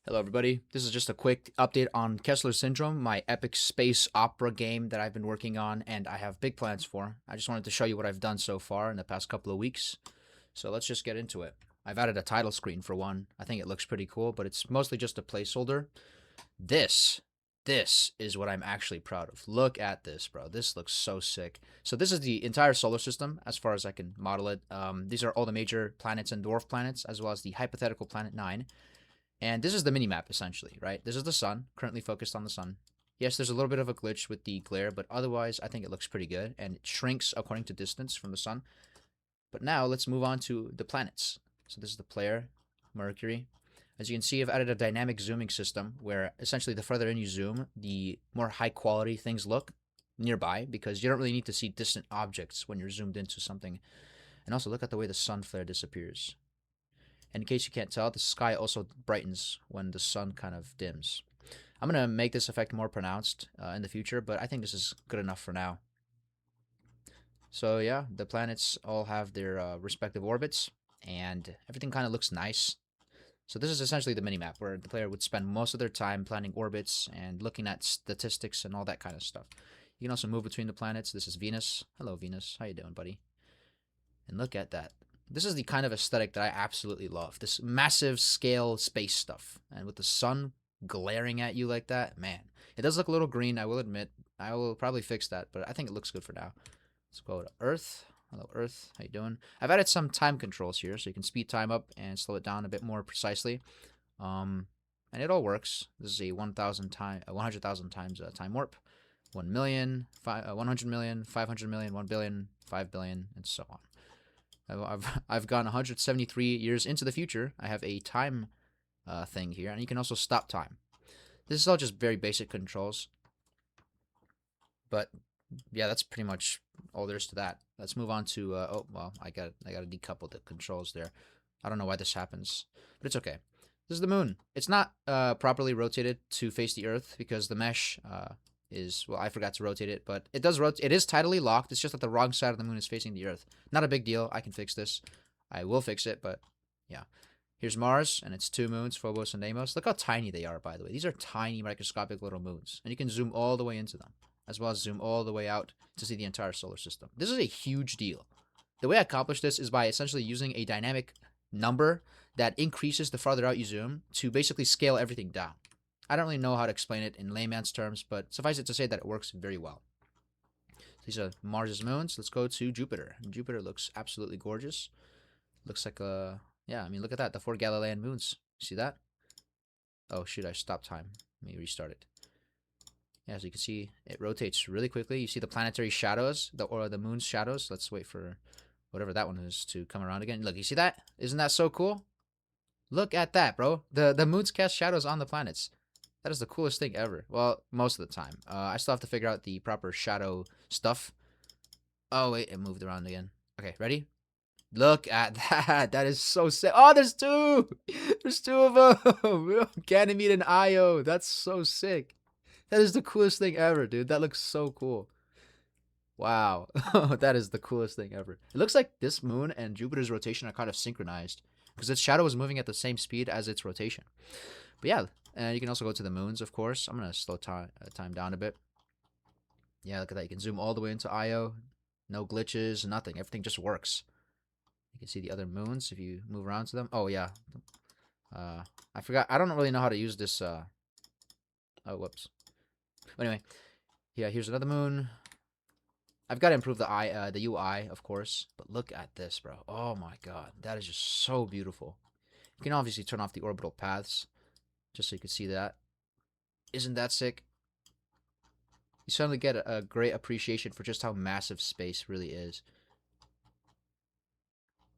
Hello, everybody. This is just a quick update on Kessler Syndrome, my epic space opera game that I've been working on and I have big plans for. I just wanted to show you what I've done so far in the past couple of weeks. So let's just get into it. I've added a title screen for one. I think it looks pretty cool, but it's mostly just a placeholder. This, this is what I'm actually proud of. Look at this, bro. This looks so sick. So this is the entire solar system as far as I can model it. These are all the major planets and dwarf planets, as well as the hypothetical planet 9. And this is the mini-map, essentially, right? This is the sun, currently focused on the sun. Yes, there's a little bit of a glitch with the glare, but otherwise, I think it looks pretty good, and it shrinks according to distance from the sun. But now, let's move on to the planets. So this is the player, Mercury. As you can see, I've added a dynamic zooming system, where essentially the further in you zoom, the more high-quality things look nearby, because you don't really need to see distant objects when you're zoomed into something. And also, look at the way the sun flare disappears. And in case you can't tell, the sky also brightens when the sun kind of dims. I'm going to make this effect more pronounced in the future, but I think this is good enough for now. So yeah, the planets all have their respective orbits, and everything kind of looks nice. So this is essentially the minimap, where the player would spend most of their time planning orbits and looking at statistics and all that kind of stuff. You can also move between the planets. This is Venus. Hello, Venus. How you doing, buddy? And look at that. This is the kind of aesthetic that I absolutely love. This massive scale space stuff. And with the sun glaring at you like that, man. It does look a little green, I will admit. I will probably fix that, but I think it looks good for now. Let's go to Earth. Hello, Earth. How you doing? I've added some time controls here, so you can speed time up and slow it down a bit more precisely. And it all works. This is a 1,000 time, 100,000 times time warp. 1 million, 100 million, 500 million, 1 billion, 5 billion, and so on. I've gone 173 years into the future. I have a time thing here, and you can also stop time. This is all just very basic controls, but yeah, that's pretty much all there is to that. Let's move on to oh well, I got to decouple the controls there. I don't know why this happens, but it's okay. This is the moon. It's not properly rotated to face the Earth because the mesh is, well, I forgot to rotate it, but it does rotate. It is tidally locked. It's just that the wrong side of the moon is facing the Earth. Not a big deal. I can fix this. I will fix it, but yeah. Here's Mars, and it's two moons, Phobos and Deimos. Look how tiny they are, by the way. These are tiny, microscopic little moons, and you can zoom all the way into them, as well as zoom all the way out to see the entire solar system. This is a huge deal. The way I accomplish this is by essentially using a dynamic number that increases the farther out you zoom to basically scale everything down. I don't really know how to explain it in layman's terms, but suffice it to say that it works very well. These are Mars's moons. Let's go to Jupiter. Jupiter looks absolutely gorgeous. Looks like a, yeah, I mean, look at that. The 4 Galilean moons. See that? Oh, shoot, I stopped time. Let me restart it. Yeah, as you can see, it rotates really quickly. You see the planetary shadows, or the moon's shadows. Let's wait for whatever that one is to come around again. Look, you see that? Isn't that so cool? Look at that, bro. The moons cast shadows on the planets. That is the coolest thing ever. Well, most of the time. I still have to figure out the proper shadow stuff. Oh, wait, it moved around again. Okay, ready? Look at that. That is so sick. Oh, there's two. There's two of them. Ganymede and Io. That's so sick. That is the coolest thing ever, dude. That looks so cool. Wow. That is the coolest thing ever. It looks like this moon and Jupiter's rotation are kind of synchronized because its shadow is moving at the same speed as its rotation. But yeah, and you can also go to the moons, of course. I'm going to slow time down a bit. Yeah, look at that. You can zoom all the way into Io. No glitches, nothing. Everything just works. You can see the other moons if you move around to them. Oh, yeah. I forgot. I don't really know how to use this. Oh, whoops. But anyway, yeah, here's another moon. I've got to improve the UI, of course. But look at this, bro. Oh, my God. That is just so beautiful. You can obviously turn off the orbital paths, just so you can see that. Isn't that sick? You suddenly get a great appreciation for just how massive space really is.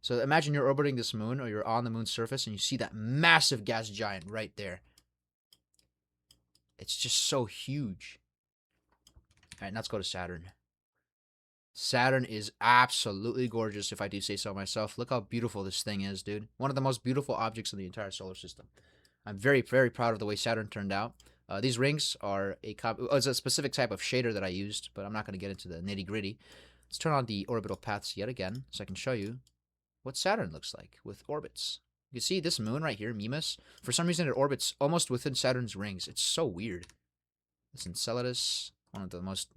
So imagine you're orbiting this moon, or you're on the moon's surface, and you see that massive gas giant right there. It's just so huge. All right, let's go to Saturn. Saturn is absolutely gorgeous, if I do say so myself. Look how beautiful this thing is, dude. One of the most beautiful objects in the entire solar system. I'm very, very proud of the way Saturn turned out. These rings are it's a specific type of shader that I used, but I'm not going to get into the nitty-gritty. Let's turn on the orbital paths yet again, so I can show you what Saturn looks like with orbits. You see this moon right here, Mimas? For some reason, it orbits almost within Saturn's rings. It's so weird. It's Enceladus.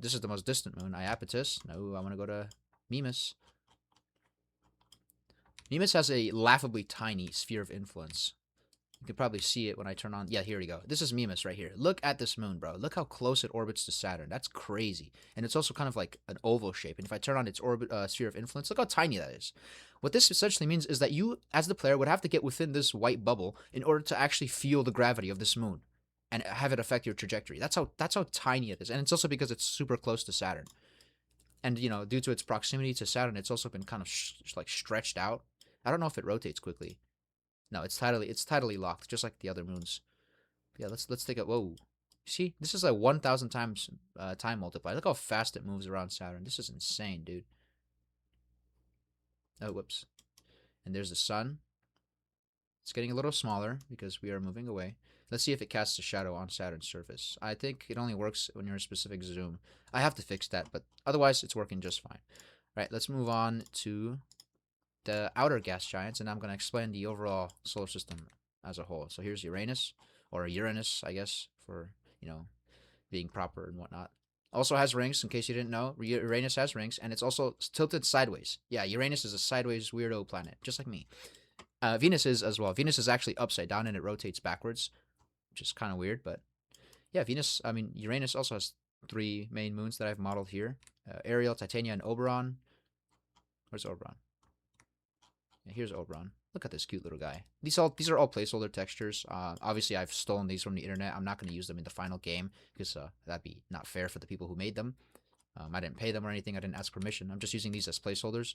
This is the most distant moon. Iapetus. No, I want to go to Mimas. Mimas has a laughably tiny sphere of influence. You can probably see it when I turn on. Yeah, here we go. This is Mimas right here. Look at this moon, bro. Look how close it orbits to Saturn. That's crazy. And it's also kind of like an oval shape. And if I turn on its orbit sphere of influence, look how tiny that is. What this essentially means is that you, as the player, would have to get within this white bubble in order to actually feel the gravity of this moon and have it affect your trajectory. That's how tiny it is. And it's also because it's super close to Saturn. And, you know, due to its proximity to Saturn, it's also been kind of like stretched out. I don't know if it rotates quickly. No, it's tidally locked, just like the other moons. But yeah, let's take a whoa. See, this is like 1,000 times time multiplied. Look how fast it moves around Saturn. This is insane, dude. Oh, whoops. And there's the sun. It's getting a little smaller because we are moving away. Let's see if it casts a shadow on Saturn's surface. I think it only works when you're in a specific zoom. I have to fix that, but otherwise it's working just fine. All right, let's move on to the outer gas giants, and I'm going to explain the overall solar system as a whole. So here's Uranus, or Uranus, I guess, for, you know, being proper and whatnot. Also has rings, in case you didn't know. Uranus has rings, and it's also tilted sideways. Yeah, Uranus is a sideways weirdo planet, just like me. Venus is as well. Venus is actually upside down, and it rotates backwards, which is kind of weird, but yeah, Uranus also has 3 main moons that I've modeled here. Ariel, Titania, and Oberon. Where's Oberon? Here's Oberon. Look at this cute little guy. These are all placeholder textures. Obviously, I've stolen these from the internet. I'm not going to use them in the final game because that'd be not fair for the people who made them. I didn't pay them or anything. I didn't ask permission. I'm just using these as placeholders.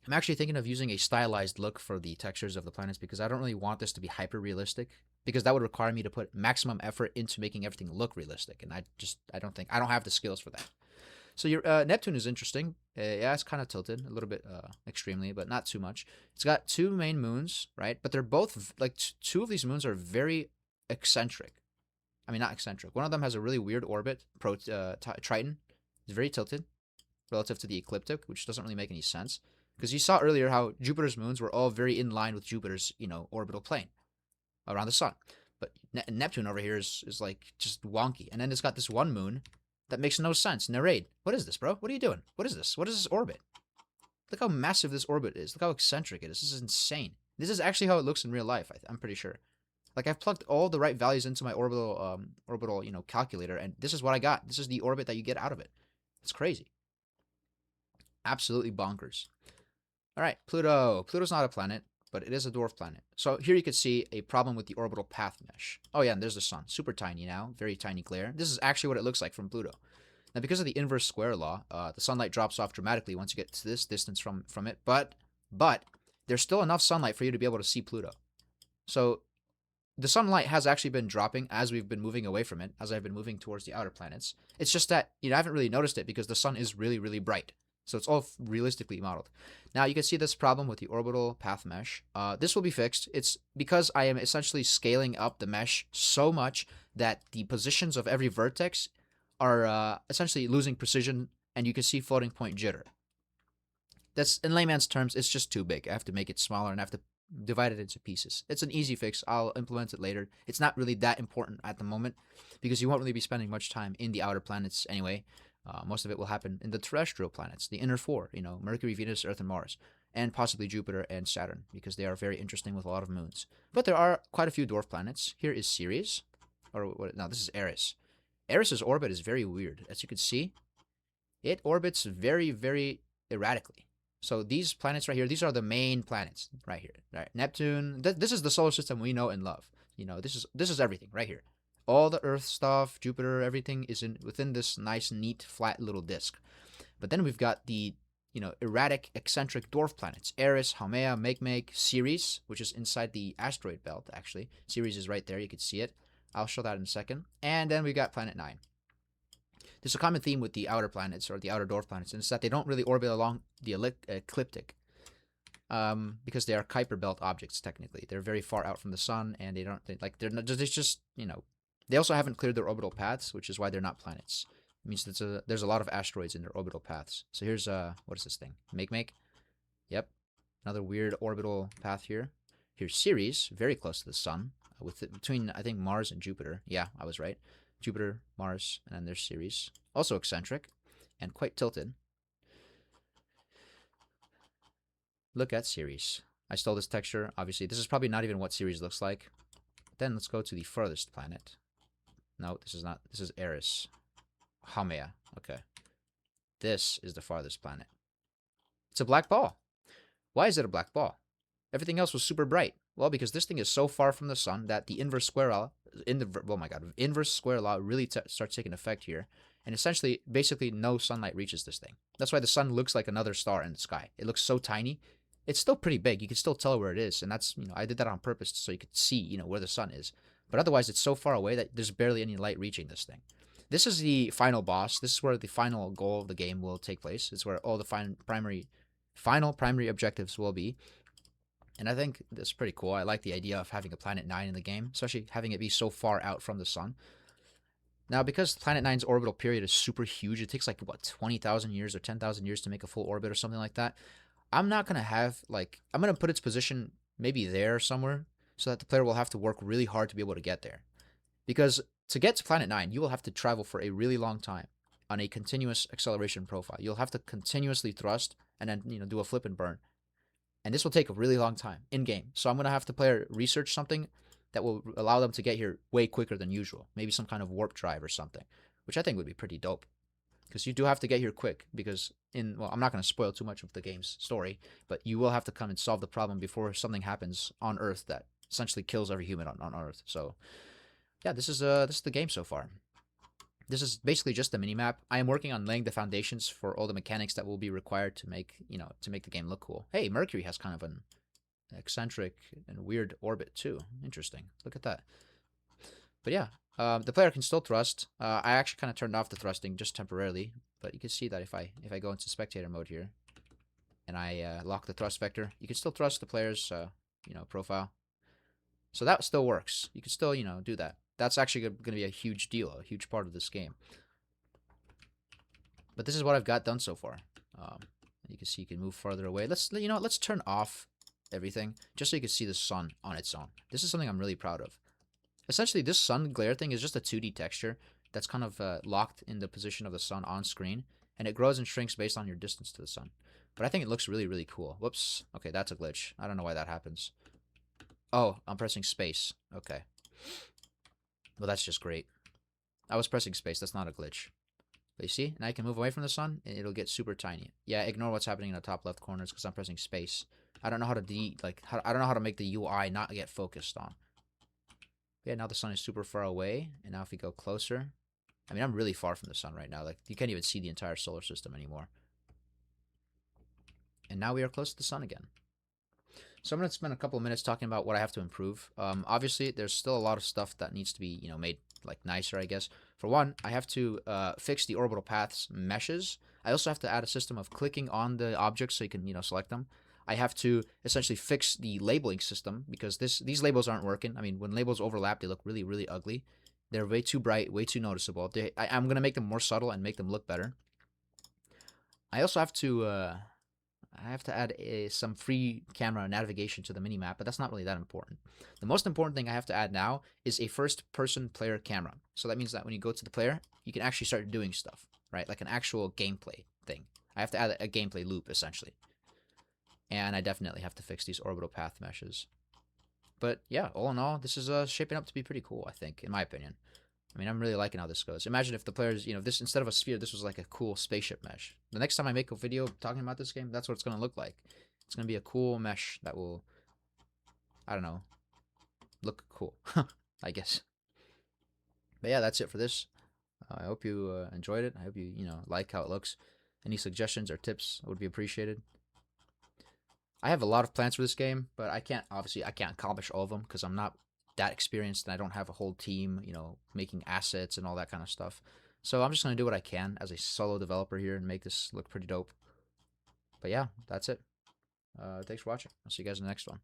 I'm actually thinking of using a stylized look for the textures of the planets because I don't really want this to be hyper realistic because that would require me to put maximum effort into making everything look realistic, and I don't have the skills for that. So your Neptune is interesting. Yeah, it's kind of tilted a little bit extremely, but not too much. It's got 2 main moons, right? But they're both like 2 of these moons are very eccentric. I mean, not eccentric. One of them has a really weird orbit. Triton is very tilted relative to the ecliptic, which doesn't really make any sense because you saw earlier how Jupiter's moons were all very in line with Jupiter's, you know, orbital plane around the sun. But Neptune over here is like just wonky, and then it's got this one moon that makes no sense. Nereid. What is this, bro? What are you doing? What is this? What is this orbit? Look how massive this orbit is. Look how eccentric it is. This is insane. This is actually how it looks in real life, I'm pretty sure. Like, I've plugged all the right values into my orbital, you know, calculator, and this is what I got. This is the orbit that you get out of it. It's crazy. Absolutely bonkers. All right, Pluto. Pluto's not a planet, but it is a dwarf planet. So here you can see a problem with the orbital path mesh. Oh yeah, and there's the sun. Super tiny now. Very tiny glare. This is actually what it looks like from Pluto. Now, because of the inverse square law, the sunlight drops off dramatically once you get to this distance from it. But there's still enough sunlight for you to be able to see Pluto. So the sunlight has actually been dropping as we've been moving away from it, as I've been moving towards the outer planets. It's just that I haven't really noticed it because the sun is really, really bright. So it's all realistically modeled. Now you can see this problem with the orbital path mesh. This will be fixed. It's because I am essentially scaling up the mesh so much that the positions of every vertex are essentially losing precision, and you can see floating point jitter. That's, in layman's terms, it's just too big. I have to make it smaller and I have to divide it into pieces. It's an easy fix. I'll implement it later. It's not really that important at the moment because you won't really be spending much time in the outer planets anyway. Most of it will happen in the terrestrial planets, the inner 4, you know, Mercury, Venus, Earth, and Mars, and possibly Jupiter and Saturn, because they are very interesting with a lot of moons. But there are quite a few dwarf planets. Here is Ceres, no, this is Eris. Eris's orbit is very weird. As you can see, it orbits very, very erratically. So these planets right here, these are the main planets right here. Right? Neptune, this is the solar system we know and love. You know, this is everything right here. All the Earth stuff, Jupiter, everything is within this nice, neat, flat little disk. But then we've got the, you know, erratic, eccentric dwarf planets. Eris, Haumea, Makemake, Ceres, which is inside the asteroid belt, actually. Ceres is right there. You can see it. I'll show that in a second. And then we got Planet 9. There's a common theme with the outer planets, or the outer dwarf planets, and it's that they don't really orbit along the ecliptic. Because they are Kuiper belt objects, technically. They're very far out from the sun, and they're just, you know, they also haven't cleared their orbital paths, which is why they're not planets. It means that there's a lot of asteroids in their orbital paths. So here's, what is this thing? Makemake? Yep. Another weird orbital path here. Here's Ceres, very close to the sun, between, I think, Mars and Jupiter. Yeah, I was right. Jupiter, Mars, and then there's Ceres. Also eccentric and quite tilted. Look at Ceres. I stole this texture. Obviously, this is probably not even what Ceres looks like. Then let's go to the furthest planet. No, this is not. This is Eris. Haumea. Okay. This is the farthest planet. It's a black ball. Why is it a black ball? Everything else was super bright. Well, because this thing is so far from the sun that the inverse square law, inverse square law really starts taking effect here. And essentially, basically, no sunlight reaches this thing. That's why the sun looks like another star in the sky. It looks so tiny. It's still pretty big. You can still tell where it is. And that's, I did that on purpose so you could see, where the sun is. But otherwise, it's so far away that there's barely any light reaching this thing. This is the final boss. This is where the final goal of the game will take place. It's where all the final primary objectives will be. And I think that's pretty cool. I like the idea of having a Planet 9 in the game, especially having it be so far out from the sun. Now, because Planet 9's orbital period is super huge, it takes like, what, 20,000 years or 10,000 years to make a full orbit or something like that. I'm not going to have, I'm going to put its position maybe there somewhere so that the player will have to work really hard to be able to get there. Because to get to Planet 9, you will have to travel for a really long time on a continuous acceleration profile. You'll have to continuously thrust and then, do a flip and burn. And this will take a really long time in-game. So I'm going to have the player research something that will allow them to get here way quicker than usual. Maybe some kind of warp drive or something, which I think would be pretty dope. Because you do have to get here quick because I'm not going to spoil too much of the game's story, but you will have to come and solve the problem before something happens on Earth that essentially kills every human on Earth. So yeah, this is the game so far. This is basically just a minimap. I am working on laying the foundations for all the mechanics that will be required to make, the game look cool. Hey, Mercury has kind of an eccentric and weird orbit too. Interesting. Look at that. But yeah, the player can still thrust. I actually kind of turned off the thrusting just temporarily, but you can see that if I go into spectator mode here and I lock the thrust vector, you can still thrust the player's profile. So that still works. You can still, do that. That's actually going to be a huge deal, a huge part of this game. But this is what I've got done so far. You can see you can move farther away. Let's turn off everything just so you can see the sun on its own. This is something I'm really proud of. Essentially, this sun glare thing is just a 2D texture that's kind of locked in the position of the sun on screen, and it grows and shrinks based on your distance to the sun. But I think it looks really, really cool. Whoops. Okay, that's a glitch. I don't know why that happens. Oh, I'm pressing space. Okay. Well, that's just great. I was pressing space. That's not a glitch. But you see? Now I can move away from the sun, and it'll get super tiny. Yeah, ignore what's happening in the top left corners because I'm pressing space. I don't know how to I don't know how to make the UI not get focused on. Yeah, now the sun is super far away, and now if we go closer, I mean, I'm really far from the sun right now. Like, you can't even see the entire solar system anymore. And now we are close to the sun again. So I'm going to spend a couple of minutes talking about what I have to improve. Obviously, there's still a lot of stuff that needs to be, made nicer, I guess. For one, I have to fix the orbital paths meshes. I also have to add a system of clicking on the objects so you can, select them. I have to essentially fix the labeling system because these labels aren't working. I mean, when labels overlap, they look really, really ugly. They're way too bright, way too noticeable. I'm going to make them more subtle and make them look better. I also have to add some free camera navigation to the minimap, but that's not really that important. The most important thing I have to add now is a first-person player camera. So that means that when you go to the player, you can actually start doing stuff, right? Like an actual gameplay thing. I have to add a gameplay loop, essentially. And I definitely have to fix these orbital path meshes. But yeah, all in all, this is shaping up to be pretty cool, I think, in my opinion. I mean, I'm really liking how this goes. Imagine if the players, this instead of a sphere, this was like a cool spaceship mesh. The next time I make a video talking about this game, that's what it's going to look like. It's going to be a cool mesh that will, I don't know, look cool, I guess. But yeah, that's it for this. I hope you enjoyed it. I hope you, like how it looks. Any suggestions or tips would be appreciated. I have a lot of plans for this game, but I can't accomplish all of them because I'm not that experienced and I don't have a whole team, making assets and all that kind of stuff. So I'm just going to do what I can as a solo developer here and make this look pretty dope. But yeah, that's it. Thanks for watching. I'll see you guys in the next one.